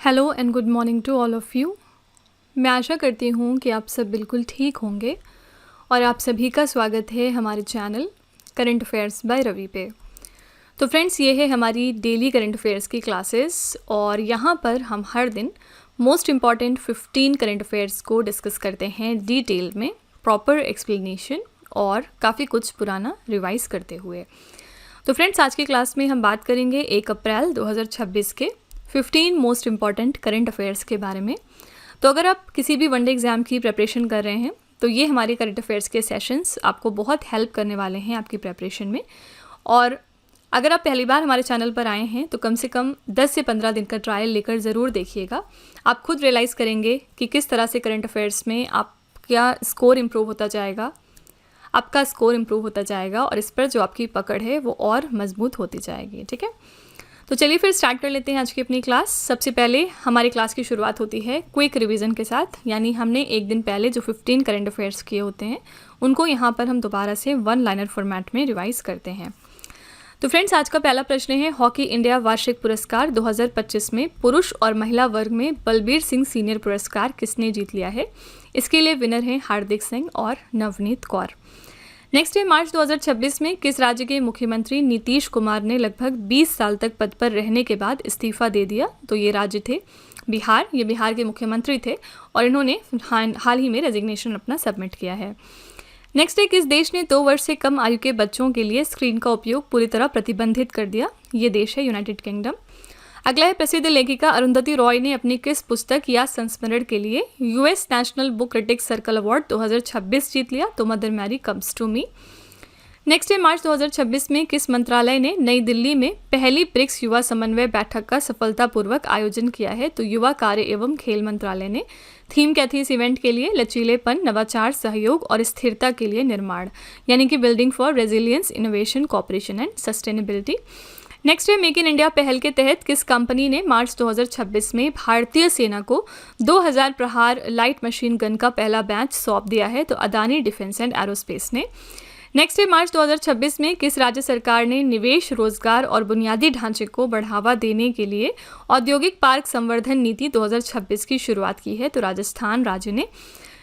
Hello and good morning to all of you. मैं आशा करती हूँ कि आप सब बिल्कुल ठीक होंगे और आप सभी का स्वागत है हमारे channel current affairs by Ravi पे। तो फ्रेंड्स, ये है हमारी डेली करंट अफेयर्स की क्लासेस और यहाँ पर हम हर दिन मोस्ट इम्पॉर्टेंट 15 करंट अफेयर्स को डिस्कस करते हैं डिटेल में, प्रॉपर एक्सप्लेनेशन और काफ़ी कुछ पुराना रिवाइज़ करते हुए। तो फ्रेंड्स, आज की क्लास में हम बात करेंगे 1 अप्रैल 2026 के 15 मोस्ट इम्पॉर्टेंट करंट अफेयर्स के बारे में। तो अगर आप किसी भी वनडे एग्ज़ाम की प्रिपरेशन कर रहे हैं तो ये हमारे करंट अफेयर्स के सेशंस आपको बहुत हेल्प करने वाले हैं आपकी प्रिपरेशन में। और अगर आप पहली बार हमारे चैनल पर आए हैं तो कम से कम 10 से 15 दिन का ट्रायल लेकर ज़रूर देखिएगा। आप खुद रियलाइज़ करेंगे कि किस तरह से करंट अफेयर्स में आपका स्कोर इम्प्रूव होता जाएगा, और इस पर जो आपकी पकड़ है वो और मजबूत होती जाएगी। ठीक है, तो चलिए फिर स्टार्ट कर लेते हैं आज की अपनी क्लास। सबसे पहले हमारी क्लास की शुरुआत होती है क्विक रिवीजन के साथ, यानी हमने एक दिन पहले जो 15 करंट अफेयर्स किए होते हैं उनको यहाँ पर हम दोबारा से वन लाइनर फॉर्मेट में रिवाइज करते हैं। तो फ्रेंड्स, आज का पहला प्रश्न है, हॉकी इंडिया वार्षिक पुरस्कार 2025 में पुरुष और महिला वर्ग में बलबीर सिंह सीनियर पुरस्कार किसने जीत लिया है? इसके लिए विनर हैं हार्दिक सिंह और नवनीत कौर। नेक्स्ट है, मार्च 2026 में किस राज्य के मुख्यमंत्री नीतीश कुमार ने लगभग 20 साल तक पद पर रहने के बाद इस्तीफा दे दिया? तो ये राज्य थे बिहार। ये बिहार के मुख्यमंत्री थे और इन्होंने हाल ही में रेजिग्नेशन अपना सबमिट किया है। नेक्स्ट है, किस देश ने 2 वर्ष से कम आयु के बच्चों के लिए स्क्रीन का उपयोग पूरी तरह प्रतिबंधित कर दिया? ये देश है यूनाइटेड किंगडम। अगला है, प्रसिद्ध लेखिका अरुंधति रॉय ने अपनी किस पुस्तक या संस्मरण के लिए US National Book Critics Circle Award 2026 जीत लिया? तो Mother Mary Comes to Me. Next है, मार्च 2026 में किस मंत्रालय ने नई दिल्ली में पहली ब्रिक्स युवा समन्वय बैठक का सफलतापूर्वक आयोजन किया है? तो युवा कार्य एवं खेल मंत्रालय ने। थीम क्या थी इस इवेंट के लिए? लचीलेपन, नवाचार, सहयोग और स्थिरता के लिए निर्माण, यानी कि building for resilience, innovation, cooperation and sustainability. Next है, मेक इन इंडिया पहल के तहत किस कंपनी ने मार्च 2026 में भारतीय सेना को 2000 प्रहार लाइट मशीन गन का पहला बैच सौंप दिया है? तो अदानी डिफेंस एंड एरोस्पेस ने। नेक्स्ट है, मार्च 2026 में किस राज्य सरकार ने निवेश, रोजगार और बुनियादी ढांचे को बढ़ावा देने के लिए औद्योगिक पार्क संवर्धन नीति 2026 की शुरुआत की है? तो राजस्थान राज्य ने।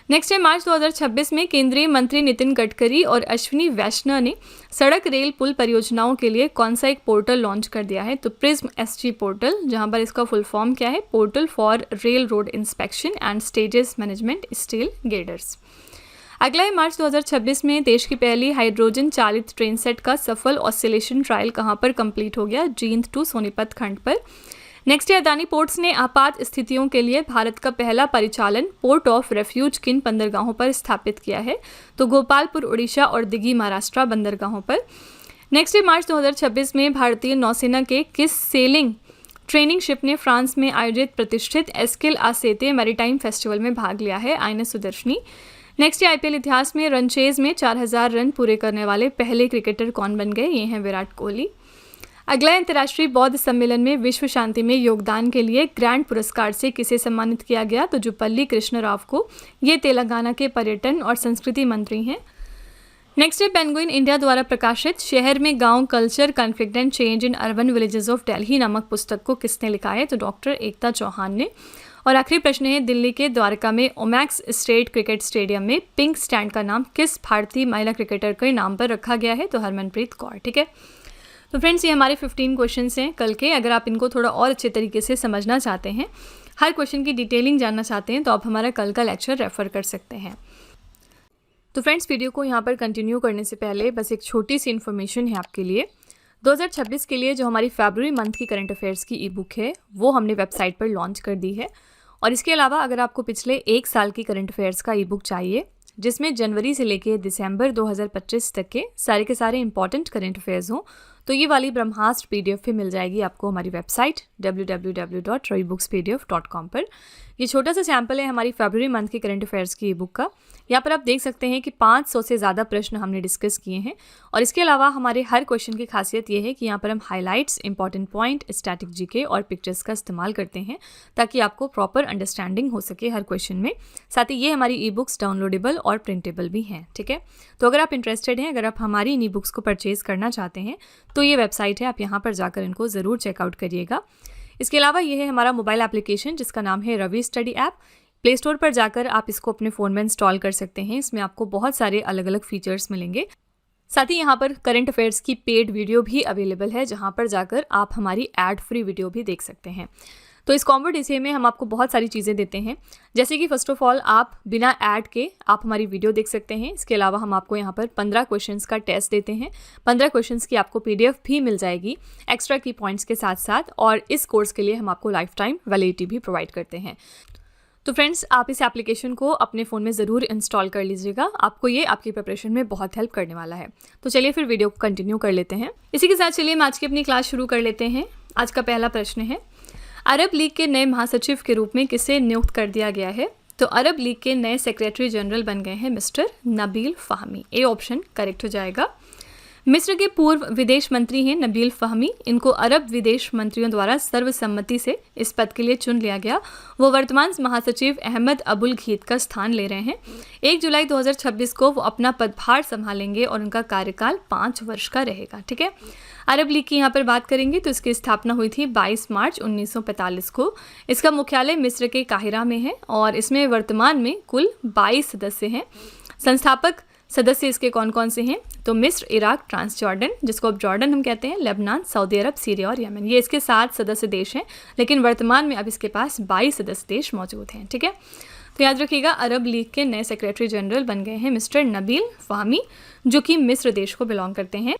नेक्स्ट है, मार्च 2026 में केंद्रीय मंत्री नितिन गडकरी और अश्विनी वैष्णव ने सड़क रेल पुल परियोजनाओं के लिए कौन सा एक पोर्टल लॉन्च कर दिया है? तो प्रिज्म एसजी पोर्टल, जहां पर इसका फुल फॉर्म क्या है? Portal for rail road inspection and stages management steel girders. अगला है, मार्च 2026 में देश की पहली हाइड्रोजन चालित ट्रेन सेट का सफल ऑसिलेशन ट्रायल कहां पर कंप्लीट हो गया? जींद टू सोनीपत खंड पर। नेक्स्ट है, अदानी पोर्ट्स ने आपात स्थितियों के लिए भारत का पहला परिचालन पोर्ट ऑफ रेफ्यूज किन बंदरगाहों पर स्थापित किया है? तो गोपालपुर उड़ीसा और दिघी महाराष्ट्र बंदरगाहों पर। नेक्स्ट है, मार्च 2026 में भारतीय नौसेना के किस सेलिंग ट्रेनिंग शिप ने फ्रांस में आयोजित प्रतिष्ठित एस्किल आसेते मैरीटाइम फेस्टिवल में भाग लिया है? आईएनएस सुदर्शनी। नेक्स्ट है, आईपीएल इतिहास में रनचेज में 4000 रन पूरे करने वाले पहले क्रिकेटर कौन बन गए? ये हैं विराट कोहली। अगला अंतर्राष्ट्रीय बौद्ध सम्मेलन में विश्व शांति में योगदान के लिए ग्रैंड पुरस्कार से किसे सम्मानित किया गया? तो जुपल्ली कृष्ण राव को। ये तेलंगाना के पर्यटन और संस्कृति मंत्री हैं। नेक्स्ट है, पेंगुइन इंडिया द्वारा प्रकाशित शहर में गांव culture, conflict and change in urban villages of Delhi नामक पुस्तक को किसने लिखा है? तो डॉक्टर एकता चौहान ने। और आखिरी प्रश्न है, दिल्ली के द्वारका में ओमैक्स स्टेट क्रिकेट स्टेडियम में पिंक स्टैंड का नाम किस भारतीय महिला क्रिकेटर के नाम पर रखा गया है? तो हरमनप्रीत कौर। ठीक है, तो फ्रेंड्स, ये हमारे 15 क्वेश्चंस हैं कल के। अगर आप इनको थोड़ा और अच्छे तरीके से समझना चाहते हैं, हर क्वेश्चन की डिटेलिंग जानना चाहते हैं, तो आप हमारा कल का लेक्चर रेफर कर सकते हैं। तो फ्रेंड्स, वीडियो को यहाँ पर कंटिन्यू करने से पहले बस एक छोटी सी इन्फॉर्मेशन है आपके लिए। 2026 के लिए जो हमारी फरवरी मंथ की करंट अफेयर्स की ई बुक है वो हमने वेबसाइट पर लॉन्च कर दी है। और इसके अलावा अगर आपको पिछले 1 साल की करंट अफेयर्स का ई बुक चाहिए, जिसमें जनवरी से लेके दिसंबर 2025 तक के सारे इंपॉर्टेंट करंट अफेयर्स हों, तो ये वाली ब्रह्मास्त्र पीडीएफ भी मिल जाएगी आपको हमारी वेबसाइट www.ravibooks.pdf.com पर। ये छोटा सा सैम्पल है हमारी फरवरी मंथ की करंट अफेयर्स की ई बुक का। यहाँ पर आप देख सकते हैं कि 500 से ज़्यादा प्रश्न हमने डिस्कस किए हैं। और इसके अलावा हमारे हर क्वेश्चन की खासियत ये है कि यहाँ पर हम highlights, important point, static GK और पिक्चर्स का इस्तेमाल करते हैं ताकि आपको प्रॉपर अंडरस्टैंडिंग हो सके हर क्वेश्चन में। साथ ही ये हमारी ई बुक्स डाउनलोडेबल और प्रिंटेबल भी हैं। ठीक है, तो अगर आप इंटरेस्टेड हैं, अगर आप हमारी इन ई बुक्स को परचेज़ करना चाहते हैं, तो ये वेबसाइट है, आप यहाँ पर जाकर इनको ज़रूर चेकआउट करिएगा। इसके अलावा ये है हमारा मोबाइल एप्लीकेशन जिसका नाम है Ravi study app. Play Store पर जाकर आप इसको अपने फ़ोन में इंस्टॉल कर सकते हैं। इसमें आपको बहुत सारे अलग अलग फीचर्स मिलेंगे। साथ ही यहाँ पर करंट अफेयर्स की पेड वीडियो भी अवेलेबल है, जहाँ पर जाकर आप हमारी एड फ्री वीडियो भी देख सकते हैं। तो इस कॉम्बो डीसीए में हम आपको बहुत सारी चीज़ें देते हैं, जैसे कि फर्स्ट ऑफ ऑल आप बिना ऐड के आप हमारी वीडियो देख सकते हैं। इसके अलावा हम आपको यहाँ पर 15 क्वेश्चंस का टेस्ट देते हैं। 15 क्वेश्चंस की आपको पीडीएफ भी मिल जाएगी एक्स्ट्रा की पॉइंट्स के साथ साथ, और इस कोर्स के लिए हम आपको लाइफ टाइम वैलिडिटी भी प्रोवाइड करते हैं। तो फ्रेंड्स, आप इस एप्लीकेशन को अपने फ़ोन में ज़रूर इंस्टॉल कर लीजिएगा, आपको ये आपकी प्रिपरेशन में बहुत हेल्प करने वाला है। तो चलिए फिर वीडियो को कंटिन्यू कर लेते हैं। इसी के साथ चलिए हम आज की अपनी क्लास शुरू कर लेते हैं। आज का पहला प्रश्न है, अरब लीग के नए महासचिव के रूप में किसे नियुक्त कर दिया गया है? तो अरब लीग के नए सेक्रेटरी जनरल बन गए हैं mister Nabil Fahmy. A option correct हो जाएगा। मिस्र के पूर्व विदेश मंत्री हैं नबील फ़ाहमी। इनको अरब विदेश मंत्रियों द्वारा सर्वसम्मति से इस पद के लिए चुन लिया गया। वो वर्तमान महासचिव अहमद अबुल घीत का स्थान ले रहे हैं। 1 जुलाई 2026 को वो अपना पदभार संभालेंगे और उनका कार्यकाल 5 वर्ष का रहेगा। ठीक है, अरब लीग की यहाँ पर बात करेंगे तो इसकी स्थापना हुई थी 22 मार्च 1945 को। इसका मुख्यालय मिस्र के काहिरा में है और इसमें वर्तमान में कुल 22 सदस्य हैं। संस्थापक सदस्य इसके कौन कौन से हैं? तो मिस्र, इराक, ट्रांस जॉर्डन, जिसको अब जॉर्डन हम कहते हैं, लेबनान, सऊदी अरब, सीरिया और यमन, ये इसके 7 सदस्य देश हैं। लेकिन वर्तमान में अब इसके पास 22 सदस्य देश मौजूद हैं। ठीक है, तो याद रखिएगा, अरब लीग के नए सेक्रेटरी जनरल बन गए हैं मिस्टर नबील फ़ाहमी, जो कि मिस्र देश को बिलोंग करते हैं।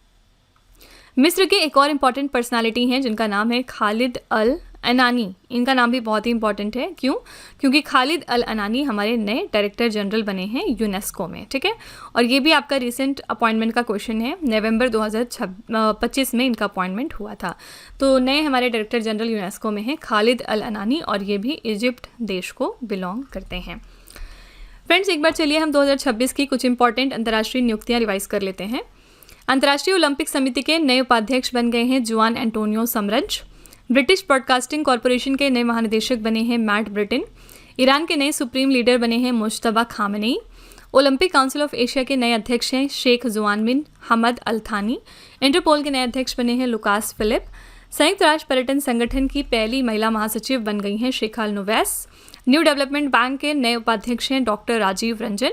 मिस्र के एक और इम्पॉर्टेंट पर्सनालिटी हैं जिनका नाम है खालिद अल अनानी। इनका नाम भी बहुत ही इंपॉर्टेंट है। क्यों? क्योंकि खालिद अल अनानी हमारे नए डायरेक्टर जनरल बने हैं यूनेस्को में। ठीक है, और ये भी आपका रिसेंट अपॉइंटमेंट का क्वेश्चन है। नवंबर 2025 में इनका अपॉइंटमेंट हुआ था। तो नए हमारे डायरेक्टर जनरल यूनेस्को में हैं खालिद अल अनानी, और ये भी इजिप्ट देश को बिलोंग करते हैं। फ्रेंड्स, एक बार चलिए हम 2026 की कुछ इंपॉर्टेंट अंतर्राष्ट्रीय नियुक्तियाँ रिवाइज कर लेते हैं। अंतर्राष्ट्रीय ओलंपिक समिति के नए उपाध्यक्ष बन गए हैं जुआन एंटोनियो समरज। ब्रिटिश ब्रॉडकास्टिंग कॉरपोरेशन के नए महानिदेशक बने हैं मैट ब्रिटेन। ईरान के नए सुप्रीम लीडर बने हैं Mushtaba Khamenei. Olympic council of Asia के नए अध्यक्ष हैं शेख जुआन बिन हमद अल थानी। इंटरपोल के नए अध्यक्ष बने हैं लुकास फिलिप। संयुक्त राष्ट्र पर्यटन संगठन की पहली महिला महासचिव बन गई हैं शिखा नोवेस। न्यू डेवलपमेंट बैंक के नए उपाध्यक्ष हैं डॉक्टर राजीव रंजन।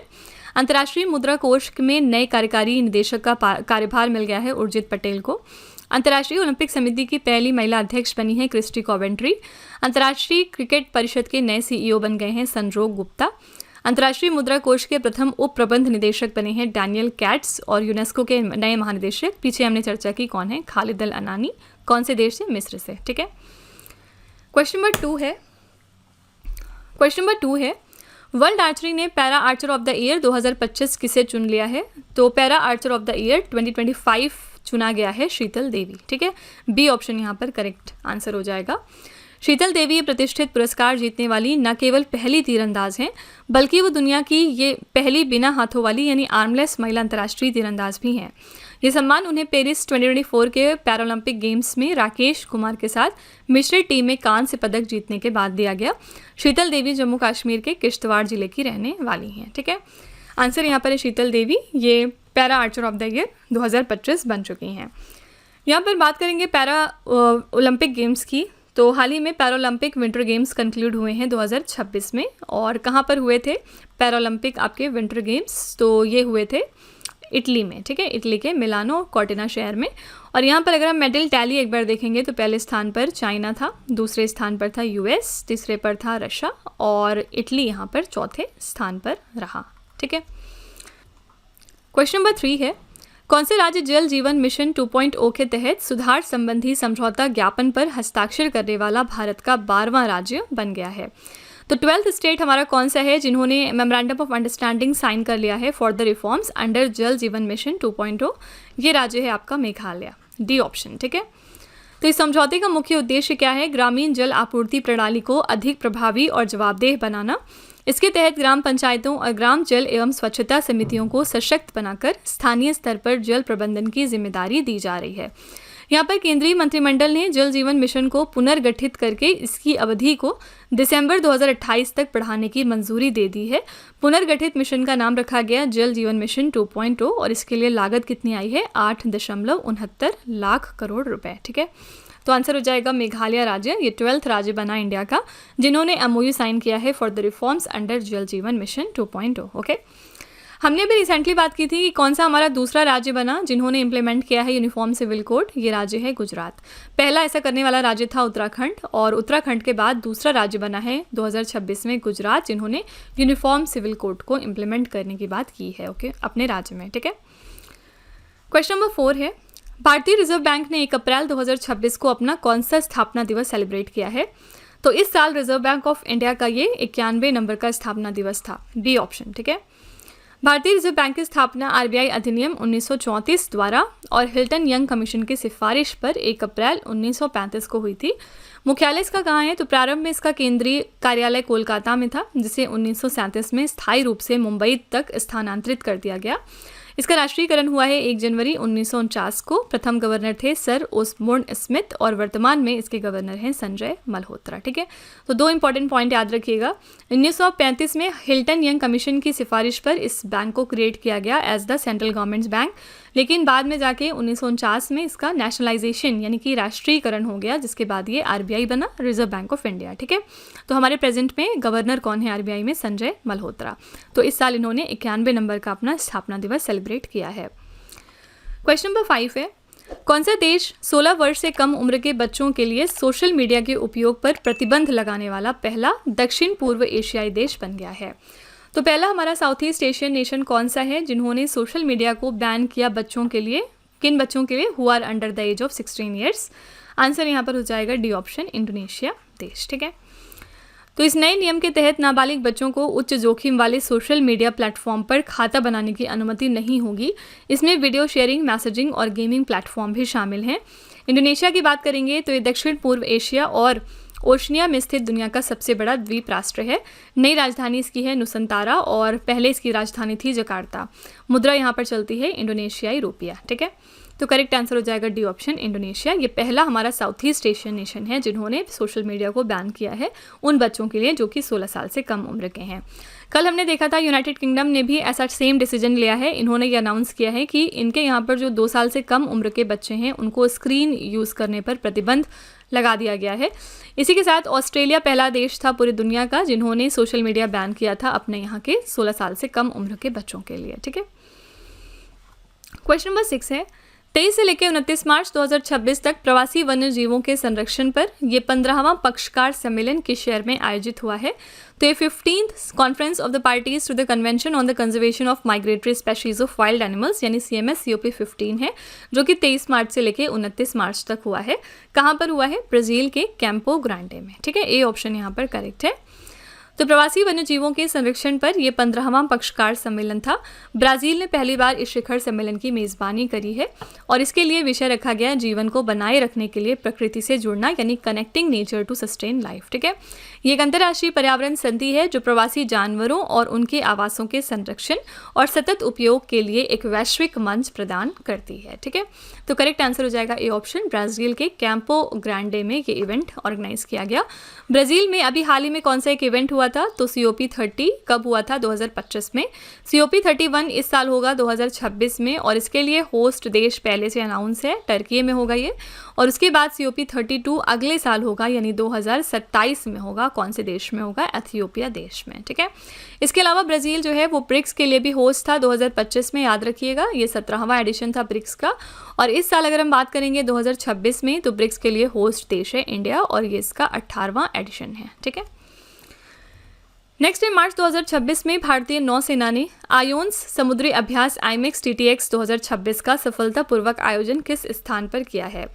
अंतर्राष्ट्रीय मुद्रा कोष में नए कार्यकारी निदेशक का कार्यभार मिल गया है उर्जित पटेल को। अंतर्राष्ट्रीय ओलंपिक समिति की पहली महिला अध्यक्ष बनी है क्रिस्टी कॉवेंट्री। अंतर्राष्ट्रीय क्रिकेट परिषद के नए सीईओ बन गए हैं संजोग गुप्ता। अंतर्राष्ट्रीय मुद्रा कोष के प्रथम उप प्रबंध निदेशक बने हैं डैनियल कैट्स। और यूनेस्को के नए महानिदेशक, पीछे हमने चर्चा की, कौन है? खालिद अल अनानी। कौन से देश से? मिस्र से। ठीक है, क्वेश्चन नंबर 2 है वर्ल्ड आर्चरी ने para Archer of the year 2025 किसे चुन लिया है? तो para Archer of the year 2025 चुना गया है शीतल देवी। ठीक है, बी ऑप्शन यहाँ पर करेक्ट आंसर हो जाएगा। शीतल देवी ये प्रतिष्ठित पुरस्कार जीतने वाली न केवल पहली तीरंदाज हैं, बल्कि वो दुनिया की ये पहली बिना हाथों वाली यानी आर्मलेस महिला अंतर्राष्ट्रीय तीरंदाज भी हैं। ये सम्मान उन्हें पेरिस 2024 के पैरालंपिक गेम्स में राकेश कुमार के साथ मिश्रित टीम में कांस्य पदक जीतने के बाद दिया गया। शीतल देवी जम्मू कश्मीर के किश्तवाड़ जिले की रहने वाली हैं। ठीक है, आंसर यहाँ पर है शीतल देवी। ये para Archer of the year 2025 बन चुकी हैं। यहाँ पर बात करेंगे पैरा ओलंपिक गेम्स की। तो हाल ही में पैरालंपिक विंटर गेम्स कंक्लूड हुए हैं 2026 में। और कहाँ पर हुए थे पैरालंपिक आपके विंटर गेम्स? तो ये हुए थे इटली में। ठीक है, इटली के मिलानो कॉर्टिना शहर में। और यहाँ पर अगर हम मेडल टैली एक बार देखेंगे तो पहले स्थान पर चाइना था, दूसरे स्थान पर था यूएस, तीसरे पर था रशिया, और इटली यहाँ पर चौथे स्थान पर रहा। ठीक है, क्वेश्चन नंबर 3 है कौन से राज्य जल जीवन मिशन 2.0 के तहत सुधार संबंधी समझौता ज्ञापन पर हस्ताक्षर करने वाला भारत का 12वां राज्य बन गया है? तो 12th स्टेट हमारा कौन सा है जिन्होंने मेमोरेंडम ऑफ अंडरस्टैंडिंग साइन कर लिया है फॉर द रिफॉर्म्स अंडर जल जीवन मिशन 2.0? ये राज्य है आपका मेघालय, डी ऑप्शन। ठीक है, तो इस समझौते का मुख्य उद्देश्य क्या है? ग्रामीण जल आपूर्ति प्रणाली को अधिक प्रभावी और जवाबदेह बनाना। इसके तहत ग्राम पंचायतों और ग्राम जल एवं स्वच्छता समितियों को सशक्त बनाकर स्थानीय स्तर पर जल प्रबंधन की जिम्मेदारी दी जा रही है। यहाँ पर केंद्रीय मंत्रिमंडल ने जल जीवन मिशन को पुनर्गठित करके इसकी अवधि को दिसंबर 2028 तक बढ़ाने की मंजूरी दे दी है। पुनर्गठित मिशन का नाम रखा गया जल जीवन मिशन 2.0 और इसके लिए लागत कितनी आई है? 8.69 लाख करोड़ रुपए। ठीक है, तो तो आंसर हो जाएगा मेघालय राज्य। ये 12th राज्य बना इंडिया का जिन्होंने MOU साइन किया है फॉर द रिफॉर्म्स अंडर जल जीवन मिशन 2.0। ओके, हमने अभी रिसेंटली बात की थी कि कौन सा हमारा दूसरा राज्य बना जिन्होंने इंप्लीमेंट किया है यूनिफॉर्म सिविल कोड। ये राज्य है गुजरात। पहला ऐसा करने वाला राज्य था उत्तराखंड, और उत्तराखंड के बाद दूसरा राज्य बना है 2026 में गुजरात, जिन्होंने यूनिफॉर्म सिविल कोड को इम्प्लीमेंट करने की बात की है। ओके, अपने राज्य में। ठीक है, क्वेश्चन नंबर 4 है, भारतीय रिजर्व बैंक ने 1 अप्रैल 2026 को अपना कौन सा स्थापना दिवस सेलिब्रेट किया है? तो इस साल रिजर्व बैंक ऑफ इंडिया का ये 91 नंबर का स्थापना दिवस था। B option. ठीक है, भारतीय रिजर्व बैंक की स्थापना RBI अधिनियम 1934 द्वारा और हिल्टन यंग कमीशन की सिफारिश पर 1 अप्रैल 1935 को हुई थी। मुख्यालय इसका कहाँ है? तो प्रारंभ में इसका केंद्रीय कार्यालय कोलकाता में था, जिसे 1937 में स्थायी रूप से मुंबई तक स्थानांतरित कर दिया गया। इसका राष्ट्रीयकरण हुआ है 1 जनवरी 1949 को। प्रथम गवर्नर थे सर ओस्बोर्न स्मिथ और वर्तमान में इसके गवर्नर हैं संजय मल्होत्रा। ठीक है, तो 2 इंपॉर्टेंट पॉइंट याद रखिएगा। 1935 में हिल्टन यंग कमीशन की सिफारिश पर इस बैंक को क्रिएट किया गया as the central government's bank, लेकिन बाद में जाके 1949 में इसका नेशनलाइजेशन यानी कि राष्ट्रीयकरण हो गया, जिसके बाद ये RBI बना, रिजर्व बैंक ऑफ इंडिया। ठीक है, तो हमारे प्रेजेंट में गवर्नर कौन है RBI में? संजय मल्होत्रा। तो इस साल इन्होंने 91 नंबर का अपना स्थापना दिवस सेलिब्रेट किया है। क्वेश्चन नंबर 5 है, कौन सा देश 16 वर्ष से कम उम्र के बच्चों के लिए सोशल मीडिया के उपयोग पर प्रतिबंध लगाने वाला पहला दक्षिण पूर्व एशियाई देश बन गया है? तो पहला हमारा साउथ ईस्ट एशियन नेशन कौन सा है जिन्होंने सोशल मीडिया को बैन किया बच्चों के लिए? किन बच्चों के लिए? Who are under the age of 16 years. Answer यहाँ पर हो जाएगा डी ऑप्शन, इंडोनेशिया देश। ठीक है, तो इस नए नियम के तहत नाबालिग बच्चों को उच्च जोखिम वाले सोशल मीडिया प्लेटफॉर्म पर खाता बनाने की अनुमति नहीं होगी। इसमें वीडियो शेयरिंग, मैसेजिंग और गेमिंग प्लेटफॉर्म भी शामिल हैं। इंडोनेशिया की बात करेंगे तो ये दक्षिण पूर्व एशिया और ओशनिया में स्थित दुनिया का सबसे बड़ा द्वीप राष्ट्र है। नई राजधानी इसकी है नुसंतारा और पहले इसकी राजधानी थी जकार्ता। मुद्रा यहाँ पर चलती है इंडोनेशियाई रुपया। ठीक है, तो करेक्ट आंसर हो जाएगा डी ऑप्शन, इंडोनेशिया। ये पहला हमारा साउथ ईस्ट एशियन नेशन है जिन्होंने सोशल मीडिया को बैन किया है उन बच्चों के लिए जो कि 16 साल से कम उम्र के हैं। कल हमने देखा था यूनाइटेड किंगडम ने भी ऐसा सेम डिसीजन लिया है। इन्होंने ये अनाउंस किया है कि इनके यहाँ पर जो 2 साल से कम उम्र के बच्चे हैं उनको स्क्रीन यूज़ करने पर प्रतिबंध लगा दिया गया है। इसी के साथ ऑस्ट्रेलिया पहला देश था पूरी दुनिया का जिन्होंने सोशल मीडिया बैन किया था अपने यहाँ के 16 साल से कम उम्र के बच्चों के लिए। ठीक है, क्वेश्चन नंबर 6 है, 23 से लेकर 29 मार्च 2026 तक प्रवासी वन्य जीवों के संरक्षण पर यह 15वां पक्षकार सम्मेलन किस शहर में आयोजित हुआ है? तो ये 15th conference of the parties to the convention on the conservation of migratory species of wild animals यानी CMS COP15 है, जो कि 23 मार्च से लेकर 29 मार्च तक हुआ है। कहाँ पर हुआ है? ब्राज़ील के कैंपो ग्रांडे में। ठीक है, ए ऑप्शन यहाँ पर करेक्ट है। तो प्रवासी वन्य जीवों के संरक्षण पर यह 15वां पक्षकार सम्मेलन था। ब्राज़ील ने पहली बार इस शिखर सम्मेलन की मेज़बानी करी है और इसके लिए विषय रखा गया जीवन को बनाए रखने के लिए प्रकृति से जुड़ना यानी connecting nature to sustain life. ठीक है, ये एक अंतर्राष्ट्रीय पर्यावरण संधि है जो प्रवासी जानवरों और उनके आवासों के संरक्षण और सतत उपयोग के लिए एक वैश्विक मंच प्रदान करती है। ठीक है, तो करेक्ट आंसर हो जाएगा ए ऑप्शन, ब्राज़ील के कैंपो ग्रांडे में ये इवेंट ऑर्गेनाइज किया गया। ब्राज़ील में अभी हाल ही में कौन सा एक इवेंट हुआ था? तो COP30 कब हुआ था? 2025 में। COP31 इस साल होगा 2026 में और इसके लिए होस्ट देश पहले से अनाउंस है, टर्की में होगा ये, और उसके बाद COP32 अगले साल होगा यानी 2027 में होगा। कौन से देश में होगा? एथियोपिया देश में। ठीक है, इसके अलावा ब्राज़ील जो है वो ब्रिक्स के लिए भी होस्ट था 2025 में, याद रखिएगा ये 17वां एडिशन था ब्रिक्स का। और इस साल अगर हम बात करेंगे 2026 में तो ब्रिक्स के लिए होस्ट देश है इंडिया और ये इसका 18वां एडिशन है। ठीक है, नेक्स्ट है मार्च 2026 में भारतीय नौसेना ने आयोन्स समुद्री अभ्यास IMEX TTX 2026 का सफलतापूर्वक आयोजन किस स्थान पर किया है?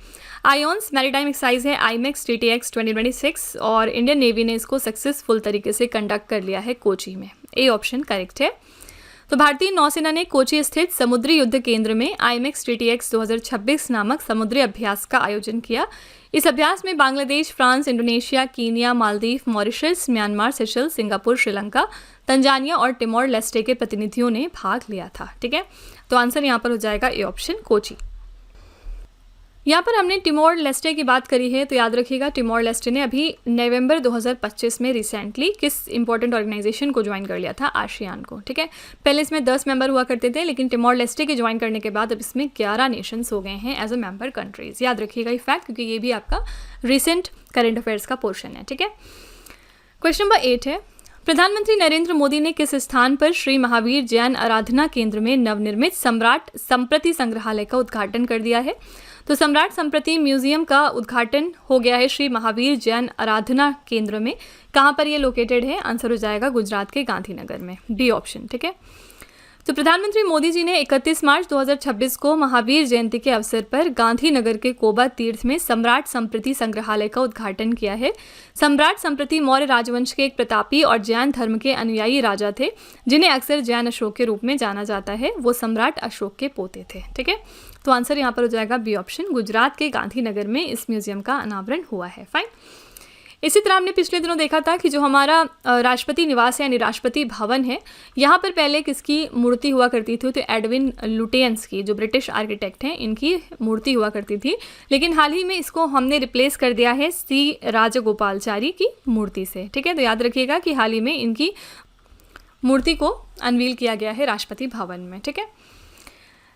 आयोन्स मैरीटाइम एक्सरसाइज है IMEX TTX 2026 और इंडियन नेवी ने इसको सक्सेसफुल तरीके से कंडक्ट कर लिया है कोची में। ए ऑप्शन करेक्ट है। तो भारतीय नौसेना ने कोची स्थित समुद्री युद्ध केंद्र में IMEX TTX 2026 नामक समुद्री अभ्यास का आयोजन किया। इस अभ्यास में Bangladesh, France, Indonesia, Kenya, Maldives, Mauritius, Myanmar, Seychelles, Singapore, Sri Lanka, Tanzania और टिमोर लेस्टे के प्रतिनिधियों ने भाग लिया था। ठीक है, तो आंसर यहाँ पर हो जाएगा ए ऑप्शन, कोची। यहाँ पर हमने टिमोर लेस्टे की बात करी है, तो याद रखिएगा टिमोर लेस्टे ने अभी नवंबर 2025 में रिसेंटली किस इंपॉर्टेंट ऑर्गेनाइजेशन को ज्वाइन कर लिया था, आसियान को। ठीक है, पहले इसमें 10 मेंबर हुआ करते थे, लेकिन टिमोर लेस्टे के ज्वाइन करने के बाद अब इसमें 11 नेशंस हो गए हैं एज अ मेंबर कंट्रीज। याद रखिएगा ये फैक्ट, क्योंकि ये भी आपका रिसेंट करेंट अफेयर्स का पोर्शन है। ठीक है, क्वेश्चन नंबर 8 है, प्रधानमंत्री नरेंद्र मोदी ने किस स्थान पर श्री महावीर जैन आराधना केंद्र में नवनिर्मित सम्राट संप्रति संग्रहालय का उद्घाटन कर दिया है? तो सम्राट संप्रति म्यूजियम का उद्घाटन हो गया है श्री महावीर जैन आराधना केंद्र में। कहाँ पर ये लोकेटेड है? आंसर हो जाएगा गुजरात के गांधीनगर में, बी ऑप्शन। ठीक है, तो प्रधानमंत्री मोदी जी ने 31 मार्च 2026 को महावीर जयंती के अवसर पर गांधीनगर के कोबा तीर्थ में सम्राट संप्रति संग्रहालय का उद्घाटन किया है। सम्राट संप्रति मौर्य राजवंश के एक प्रतापी और जैन धर्म के अनुयायी राजा थे, जिन्हें अक्सर जैन अशोक के रूप में जाना जाता है। वो सम्राट अशोक के पोते थे। ठीक है, तो आंसर यहाँ पर हो जाएगा बी ऑप्शन, गुजरात के गांधीनगर में इस म्यूजियम का अनावरण हुआ है। फाइन। इसी तरह हमने पिछले दिनों देखा था कि जो हमारा राष्ट्रपति निवास है यानी राष्ट्रपति भवन है, यहाँ पर पहले किसकी मूर्ति हुआ करती थी? तो एडविन लुटियंस की, जो ब्रिटिश आर्किटेक्ट हैं, इनकी मूर्ति हुआ करती थी। लेकिन हाल ही में इसको हमने रिप्लेस कर दिया है सी राजगोपालचारी की मूर्ति से। ठीक है, तो याद रखिएगा कि हाल ही में इनकी मूर्ति को अनवील किया गया है राष्ट्रपति भवन में। ठीक है,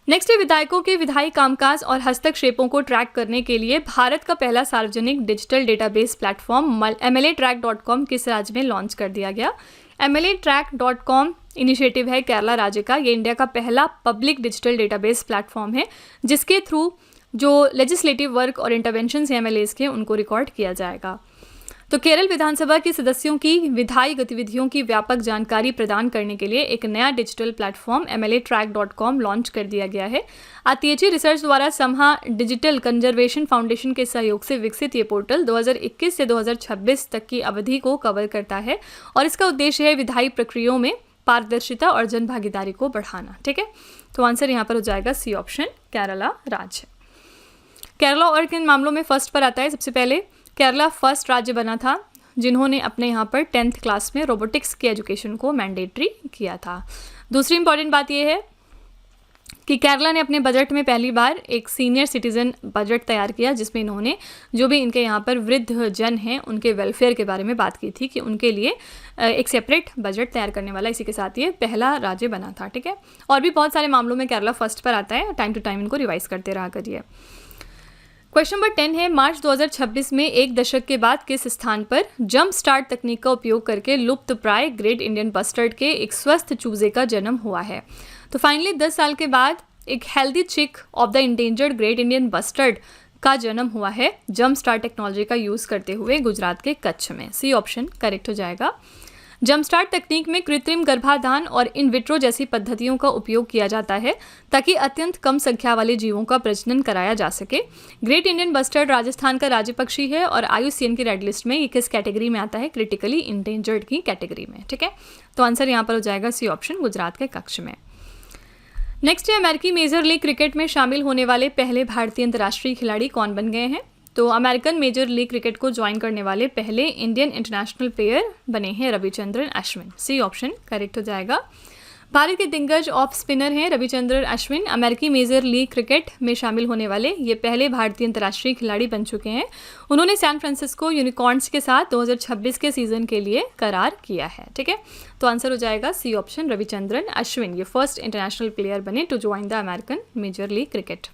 नेक्स्ट है, विधायकों के विधायी कामकाज और हस्तक्षेपों को ट्रैक करने के लिए भारत का पहला सार्वजनिक डिजिटल डेटाबेस प्लेटफॉर्म MLAtrack.com किस राज्य में लॉन्च कर दिया गया? MLAtrack.com इनिशिएटिव है केरला राज्य का। ये इंडिया का पहला पब्लिक डिजिटल डेटाबेस प्लेटफॉर्म है, जिसके थ्रू जो लेजिस्लेटिव वर्क और इंटरवेंशंस हैं MLAs के, उनको रिकॉर्ड किया जाएगा। तो केरल विधानसभा के सदस्यों की विधायी गतिविधियों की व्यापक जानकारी प्रदान करने के लिए एक नया डिजिटल प्लेटफॉर्म MLAtrack.com लॉन्च कर दिया गया है। आतिएची रिसर्च द्वारा समहा डिजिटल कंजर्वेशन फाउंडेशन के सहयोग से विकसित ये पोर्टल 2021 से 2026 तक की अवधि को कवर करता है और इसका उद्देश्य है विधायी प्रक्रियाओं में पारदर्शिता और जनभागीदारी को बढ़ाना। ठीक है, तो आंसर यहाँ पर हो जाएगा सी ऑप्शन, केरला राज्य। केरला और किन मामलों में फर्स्ट पर आता है? सबसे पहले केरला फर्स्ट राज्य बना था जिन्होंने अपने यहाँ पर 10th क्लास में रोबोटिक्स के एजुकेशन को मैंडेटरी किया था। दूसरी इंपॉर्टेंट बात यह है कि केरला ने अपने बजट में पहली बार एक सीनियर सिटीजन बजट तैयार किया, जिसमें इन्होंने जो भी इनके यहाँ पर वृद्ध जन हैं उनके वेलफेयर के बारे में बात की थी कि उनके लिए एक सेपरेट बजट तैयार करने वाला इसी के साथ ये पहला राज्य बना था। ठीक है, और भी बहुत सारे मामलों में केरला फर्स्ट पर आता है, टाइम टू टाइम इनको रिवाइज करते रहा करिए। क्वेश्चन नंबर 10 है, मार्च 2026 में एक दशक के बाद किस स्थान पर जंप स्टार्ट तकनीक का उपयोग करके लुप्त प्राय ग्रेट इंडियन बस्टर्ड के एक स्वस्थ चूजे का जन्म हुआ है? तो फाइनली 10 साल के बाद एक हेल्दी चिक of the endangered great Indian bustard का जन्म हुआ है जंप स्टार्ट टेक्नोलॉजी का यूज़ करते हुए गुजरात के कच्छ में। सी ऑप्शन करेक्ट हो जाएगा। जंप स्टार्ट तकनीक में कृत्रिम गर्भाधान और इन विट्रो जैसी पद्धतियों का उपयोग किया जाता है ताकि अत्यंत कम संख्या वाले जीवों का प्रजनन कराया जा सके। ग्रेट इंडियन बस्टर्ड राजस्थान का राज्य पक्षी है और IUCN की रेड लिस्ट में ये किस कैटेगरी में आता है? क्रिटिकली इंडेंजर्ड की कैटेगरी में। ठीक है, तो आंसर यहाँ पर हो जाएगा सी ऑप्शन, गुजरात के कच्छ में। नेक्स्ट है, अमेरिकी मेजर लीग क्रिकेट में शामिल होने वाले पहले भारतीय अंतर्राष्ट्रीय खिलाड़ी कौन बन गए हैं? तो अमेरिकन मेजर लीग क्रिकेट को ज्वाइन करने वाले पहले इंडियन इंटरनेशनल प्लेयर बने हैं Ravichandran Ashwin. C option correct हो जाएगा। भारत के दिग्गज ऑफ स्पिनर हैं रविचंद्रन अश्विन। अमेरिकी मेजर लीग क्रिकेट में शामिल होने वाले ये पहले भारतीय अंतर्राष्ट्रीय खिलाड़ी बन चुके हैं। उन्होंने सैन फ्रांसिस्को यूनिकॉर्न्स के साथ 2026 के सीजन के लिए करार किया है। ठीक है, तो आंसर हो जाएगा सी ऑप्शन, रविचंद्रन अश्विन। ये फर्स्ट इंटरनेशनल प्लेयर बने to join the American Major League Cricket.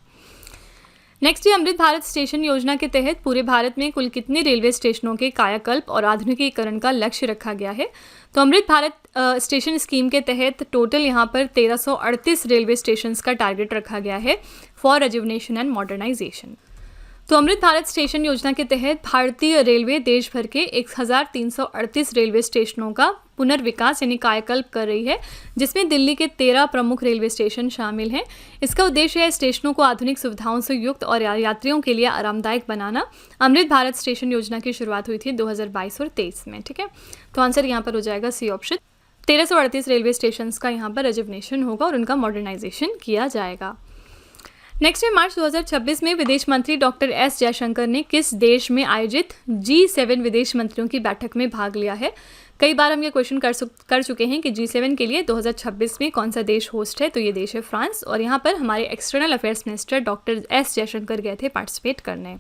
Next, Amrit Bharat station Yojana के तहत पूरे भारत में कुल कितने रेलवे स्टेशनों के कायाकल्प और आधुनिकीकरण का लक्ष्य रखा गया है? तो अमृत भारत स्टेशन स्कीम के तहत टोटल यहाँ पर 1338 रेलवे स्टेशंस का टारगेट रखा गया है फॉर रिजुवनेशन एंड मॉडर्नाइजेशन। तो अमृत भारत स्टेशन योजना के तहत भारतीय रेलवे देश भर के 1338 रेलवे स्टेशनों का पुनर्विकास यानी कायाकल्प कर रही है, जिसमें दिल्ली के 13 प्रमुख रेलवे स्टेशन शामिल हैं। इसका उद्देश्य है स्टेशनों को आधुनिक सुविधाओं से युक्त और यात्रियों के लिए आरामदायक बनाना। अमृत भारत स्टेशन योजना की शुरुआत हुई थी 2022 और 23 में। ठीक है, तो आंसर यहाँ पर हो जाएगा सी ऑप्शन। 1338 रेलवे स्टेशन का यहाँ पर रिजुवनेशन होगा और उनका मॉडर्नाइजेशन किया जाएगा। नेक्स्ट है मार्च 2026 में विदेश मंत्री डॉक्टर एस जयशंकर ने किस देश में आयोजित G7 विदेश मंत्रियों की बैठक में भाग लिया है। कई बार हम ये क्वेश्चन कर चुके हैं कि G7 के लिए 2026 में कौन सा देश होस्ट है, तो ये देश है फ्रांस। और यहाँ पर हमारे external affairs minister doctor S Jaishankar गए थे पार्टिसिपेट करने।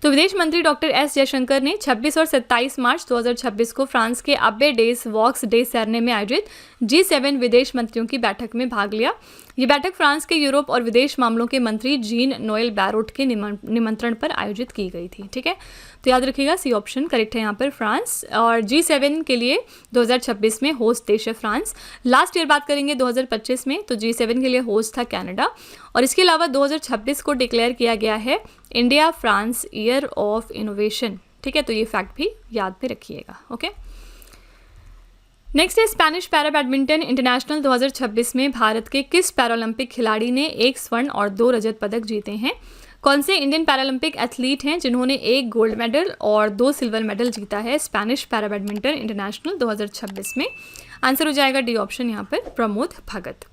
तो विदेश मंत्री डॉक्टर एस जयशंकर ने 26 और 27 मार्च 2026 को फ्रांस के अब्बे डेस वॉक्स डे सेरने में आयोजित G7 विदेश मंत्रियों की बैठक में भाग लिया। ये बैठक फ्रांस के यूरोप और विदेश मामलों के मंत्री जीन नोएल बैरोट के निमंत्रण पर आयोजित की गई थी। ठीक है, तो याद रखिएगा सी ऑप्शन करेक्ट है यहाँ पर फ्रांस। और G7 के लिए 2026 में होस्ट देश है फ्रांस। लास्ट ईयर बात करेंगे 2025 में, तो G7 के लिए होस्ट था कनाडा। और इसके अलावा 2026 को डिक्लेयर किया गया है India France year of innovation. ठीक है, तो ये फैक्ट भी याद में रखिएगा। ओके, नेक्स्ट है स्पेनिश पैरा बैडमिंटन इंटरनेशनल 2026 में भारत के किस पैरालंपिक खिलाड़ी ने 1 स्वर्ण और 2 रजत पदक जीते हैं। कौन से इंडियन पैरालंपिक एथलीट हैं जिन्होंने 1 गोल्ड मेडल और 2 सिल्वर मेडल जीता है स्पेनिश पैरा बैडमिंटन इंटरनेशनल 2026 में। आंसर हो जाएगा डी ऑप्शन यहाँ पर प्रमोद भगत।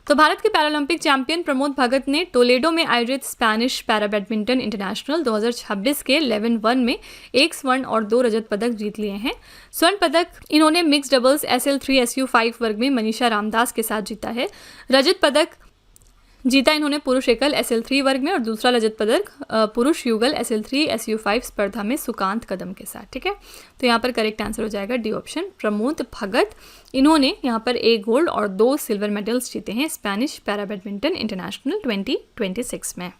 तो भारत के पैरालंपिक चैंपियन प्रमोद भगत ने टोलेडो में आयोजित स्पेनिश पैरा बैडमिंटन इंटरनेशनल 2026 के 11-1 में 1 स्वर्ण और 2 रजत पदक जीत लिए हैं। स्वर्ण पदक इन्होंने मिक्स डबल्स SL3 SU5 वर्ग में मनीषा रामदास के साथ जीता है। रजत पदक जीता इन्होंने पुरुष एकल SL3 वर्ग में और दूसरा रजत पदक पुरुष युगल SL3 SU5 स्पर्धा में सुकांत कदम के साथ। ठीक है, तो यहाँ पर करेक्ट आंसर हो जाएगा डी ऑप्शन प्रमोद भगत। इन्होंने यहाँ पर 1 गोल्ड और 2 सिल्वर मेडल्स जीते हैं स्पेनिश पैरा बैडमिंटन इंटरनेशनल 2026 में।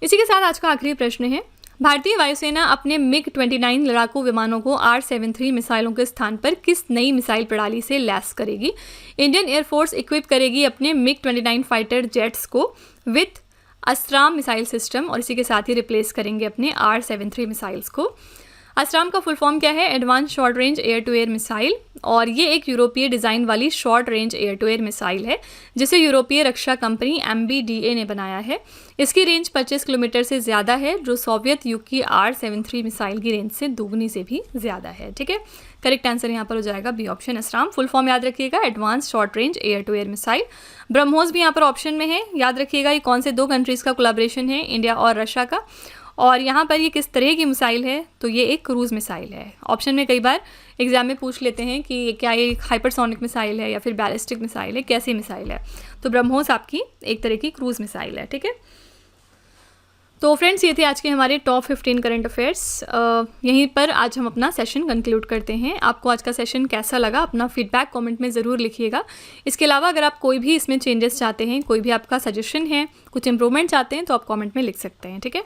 इसी के साथ आज का आखिरी प्रश्न है, भारतीय वायुसेना अपने MiG-29 लड़ाकू विमानों को R-73 मिसाइलों के स्थान पर किस नई मिसाइल प्रणाली से लैस करेगी। इंडियन एयरफोर्स इक्विप करेगी अपने MiG-29 फाइटर जेट्स को विथ अस्त्राम मिसाइल सिस्टम और इसी के साथ ही रिप्लेस करेंगे अपने R-73 मिसाइल्स को। अस्त्राम का फुल फॉर्म क्या है, advance short range air to air missile, और ये एक यूरोपीय डिज़ाइन वाली short range air to air missile है जिसे यूरोपीय रक्षा कंपनी MBDA ने बनाया है। इसकी रेंज 25 किलोमीटर से ज़्यादा है जो सोवियत युग की R-73 मिसाइल की रेंज से दोगुनी से भी ज़्यादा है। ठीक है, करेक्ट आंसर यहाँ पर हो जाएगा B option ASRAAM. Full form याद रखिएगा advance short range air to air missile. BrahMos भी यहाँ पर ऑप्शन में है, याद रखिएगा ये कौन से 2 कंट्रीज़ का कोलैबोरेशन है, इंडिया और रशिया का। और यहाँ पर ये किस तरह की मिसाइल है, तो ये एक क्रूज़ मिसाइल है। ऑप्शन में कई बार एग्जाम में पूछ लेते हैं कि क्या ये हाइपरसोनिक मिसाइल है या फिर बैलिस्टिक मिसाइल है, कैसी मिसाइल है, तो ब्रह्मोस आपकी एक तरह की क्रूज़ मिसाइल है। ठीक है, तो फ्रेंड्स ये थे आज के हमारे टॉप 15 करंट अफेयर्स। यहीं पर आज हम अपना सेशन कंक्लूड करते हैं। आपको आज का सेशन कैसा लगा अपना फीडबैक कमेंट में ज़रूर लिखिएगा। इसके अलावा अगर आप कोई भी इसमें चेंजेस चाहते हैं, कोई भी आपका सजेशन है, कुछ इंप्रूवमेंट चाहते हैं, तो आप कमेंट में लिख सकते हैं। ठीक है,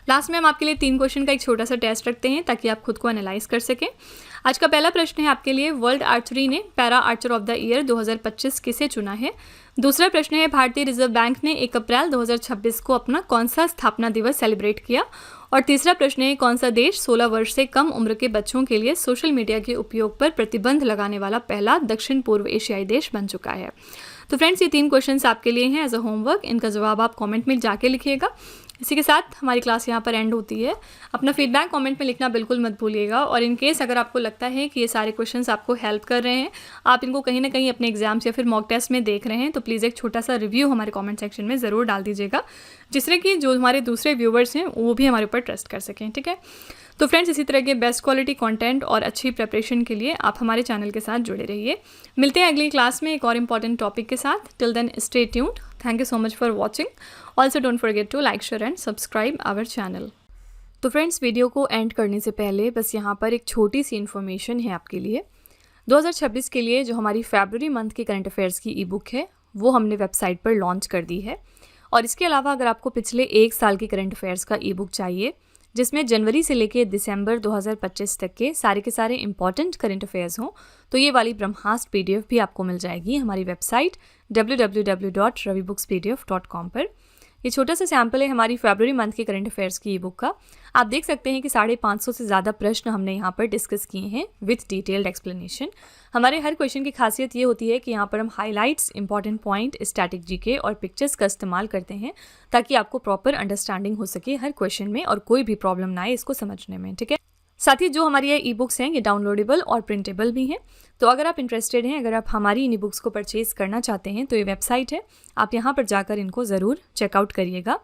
लास्ट में हम आपके लिए 3 क्वेश्चन का एक छोटा सा टेस्ट रखते हैं ताकि आप खुद को एनालाइज कर सकें। आज का पहला प्रश्न है आपके लिए, वर्ल्ड आर्चरी ने para Archer of the year 2025 किसे चुना है। दूसरा प्रश्न है, भारतीय रिजर्व बैंक ने 1 अप्रैल 2026 को अपना कौन सा स्थापना दिवस सेलिब्रेट किया। और तीसरा प्रश्न है, कौन सा देश 16 वर्ष से कम उम्र के बच्चों के लिए सोशल मीडिया के उपयोग पर प्रतिबंध लगाने वाला पहला दक्षिण पूर्व एशियाई देश बन चुका है। तो फ्रेंड्स ये 3 क्वेश्चंस आपके लिए हैं एज अ होमवर्क। इनका जवाब आप कमेंट में जाके लिखिएगा। इसी के साथ हमारी क्लास यहाँ पर एंड होती है। अपना फीडबैक कमेंट में लिखना बिल्कुल मत भूलिएगा। और इन केस अगर आपको लगता है कि ये सारे क्वेश्चंस आपको हेल्प कर रहे हैं, आप इनको कहीं ना कहीं अपने एग्जाम्स या फिर मॉक टेस्ट में देख रहे हैं, तो प्लीज़ एक छोटा सा रिव्यू हमारे कमेंट सेक्शन में ज़रूर डाल दीजिएगा, जिससे कि जो हमारे दूसरे व्यूवर्स हैं वो भी हमारे ऊपर ट्रस्ट कर सकें। ठीक है, तो फ्रेंड्स इसी तरह के बेस्ट क्वालिटी कंटेंट और अच्छी प्रिपरेशन के लिए आप हमारे चैनल के साथ जुड़े रहिए। मिलते हैं अगली क्लास में एक और इम्पॉर्टेंट टॉपिक के साथ। Till then stay tuned. Thank you so much for watching. Also don't forget to like, share and subscribe our channel. तो फ्रेंड्स वीडियो को एंड करने से पहले बस यहाँ पर एक छोटी सी इन्फॉर्मेशन है आपके लिए। 2026 के लिए जो हमारी फरवरी मंथ की करंट अफेयर्स की ई बुक है वो हमने वेबसाइट पर लॉन्च कर दी है। और इसके अलावा अगर आपको पिछले 1 साल की करंट अफेयर्स का ई बुक चाहिए जिसमें जनवरी से लेके दिसंबर 2025 तक के सारे इंपॉर्टेंट करंट अफेयर्स हों, तो ये वाली ब्रह्मास्त्र PDF भी आपको मिल जाएगी हमारी वेबसाइट www.ravibooks.pdf.com पर। ये छोटा सा सैम्पल है हमारी फरवरी मंथ के करंट अफेयर्स की ई बुक का। आप देख सकते हैं कि 550 से ज़्यादा प्रश्न हमने यहाँ पर डिस्कस किए हैं विथ डिटेल्ड एक्सप्लेनेशन। हमारे हर क्वेश्चन की खासियत ये होती है कि यहाँ पर हम highlights, important point, static GK और पिक्चर्स का इस्तेमाल करते हैं ताकि आपको प्रॉपर अंडरस्टैंडिंग हो सके हर क्वेश्चन में और कोई भी प्रॉब्लम ना आए इसको समझने में। ठीक है, साथ ही जो हमारी ये ई बुक्स हैं ये डाउनलोडेबल और प्रिंटेबल भी हैं। तो अगर आप इंटरेस्टेड हैं, अगर आप हमारी इन ई बुक्स को परचेज़ करना चाहते हैं तो ये वेबसाइट है, आप यहाँ पर जाकर इनको ज़रूर चेकआउट करिएगा।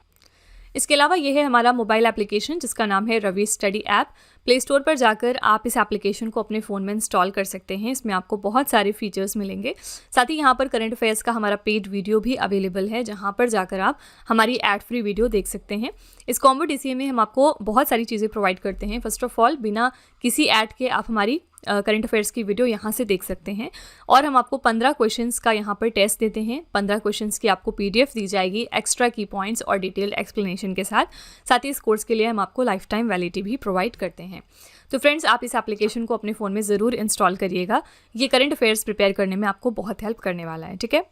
इसके अलावा ये है हमारा मोबाइल एप्लीकेशन जिसका नाम है Ravi study app. Play Store पर जाकर आप इस एप्लीकेशन को अपने फ़ोन में इंस्टॉल कर सकते हैं। इसमें आपको बहुत सारे फीचर्स मिलेंगे। साथ ही यहाँ पर करंट अफेयर्स का हमारा पेड वीडियो भी अवेलेबल है, जहाँ पर जाकर आप हमारी एड फ्री वीडियो देख सकते हैं। इस कॉम्बो DCA में हम आपको बहुत सारी चीज़ें प्रोवाइड करते हैं। फर्स्ट ऑफ ऑल, बिना किसी ऐड के आप हमारी करंट अफेयर्स की वीडियो यहाँ से देख सकते हैं, और हम आपको 15 क्वेश्चंस का यहाँ पर टेस्ट देते हैं। 15 क्वेश्चंस की आपको PDF दी जाएगी एक्स्ट्रा की पॉइंट्स और डिटेल्ड एक्सप्लेनेशन के साथ। साथ ही इस कोर्स के लिए हम आपको लाइफ टाइम वैलिडिटी भी प्रोवाइड करते हैं। तो फ्रेंड्स, आप इस एप्लीकेशन को अपने फ़ोन में ज़रूर इंस्टॉल करिएगा। ये करंट अफेयर्स प्रिपेयर करने में आपको बहुत हेल्प करने वाला है, ठीक है।